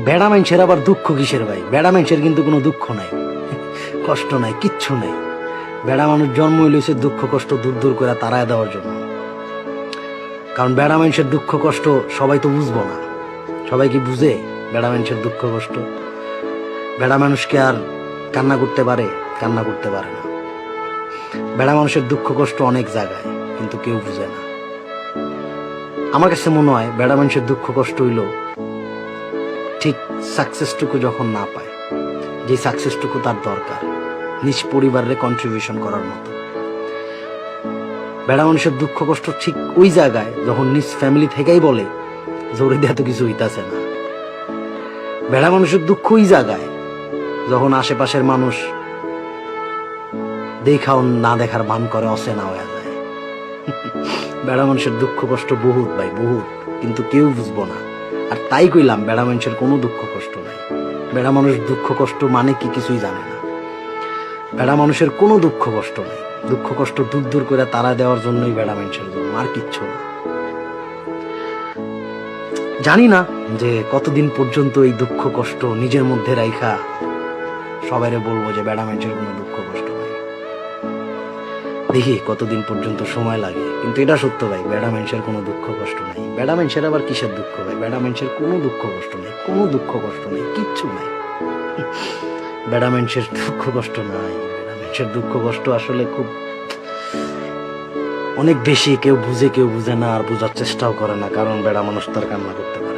বেড়া মানুষের আবার দুঃখ কিসের ভাই? বেড়া মানুষের কিন্তু কোনো দুঃখ নাই, কষ্ট নাই, কিচ্ছু নাই। বেড়া মানুষ জন্ম হইলেছে দুঃখ কষ্ট দূর দূর করে তাড়ায় দেওয়ার জন্য। কারণ বেড়া মানুষের দুঃখ কষ্ট সবাই তো বুঝবো না। সবাই কি বুঝে বেড়া মানুষের দুঃখ কষ্ট? বেড়া মানুষকে আর কান্না করতে পারে? কান্না করতে পারে না। বেড়া মানুষের দুঃখ কষ্ট অনেক জায়গায়, কিন্তু কেউ বুঝে না। আমার কাছে মনে হয় বেড়া মানুষের দুঃখ কষ্ট হইল ঠিক সাকসেসটুকু যখন না পায়, যে সাকসেসটুকু তার দরকার নিজ পরিবারের কন্ট্রিবিউশন করার মতো। বেড়া মানুষের দুঃখ কষ্ট ঠিক ওই জায়গায় যখন নিজ ফ্যামিলি থেকেই বলে জোরে দিয়ে এত কিছু হইতাছে না। বেড়া মানুষের দুঃখ ওই জায়গায় যখন আশেপাশের মানুষ দেখাও না দেখার ভান করে, অচেনা হয়ে যায়। বেড়া মানুষের দুঃখ কষ্ট বহুত ভাই, বহুত, কিন্তু কেউ বুঝবো না। আর তাই কইলাম বেড়া মানুষের কোনো দুঃখ কষ্ট নাই। বেড়া মানুষ দুঃখ কষ্ট মানে কি কিছুই জানে না। বেড়া মানুষের কোনো দুঃখ কষ্ট নাই। দুঃখ কষ্ট দূর দূর করে তারা দেওয়ার জন্যই বেড়া মানুষের জন্য, আর কিচ্ছু না। জানি না যে কতদিন পর্যন্ত এই দুঃখ কষ্ট নিজের মধ্যে রাইখা সবাইরে বলবো যে বেড়া মানুষের কোনো দুঃখ কষ্ট নাই। দেখি কতদিন পর্যন্ত সময় লাগে, কিন্তু এটা সত্য ভাই, বেড়া মানুষের কোনো দুঃখ কষ্ট নাই। বেড়া মানুষের আবার কিসের দুঃখ ভাই? বেড়া মানুষের কোনো দুঃখ কষ্ট নেই, কোনো দুঃখ কষ্ট নেই, কিচ্ছু নাই। বেড়া মানুষের দুঃখ কষ্ট নাই। বেড়া মানুষের দুঃখ কষ্ট আসলে খুব অনেক বেশি। কেউ বুঝে, কেউ বুঝে না, আর বোঝার চেষ্টাও করে না, কারণ বেড়া মানুষ তার কান্না করতে পারে।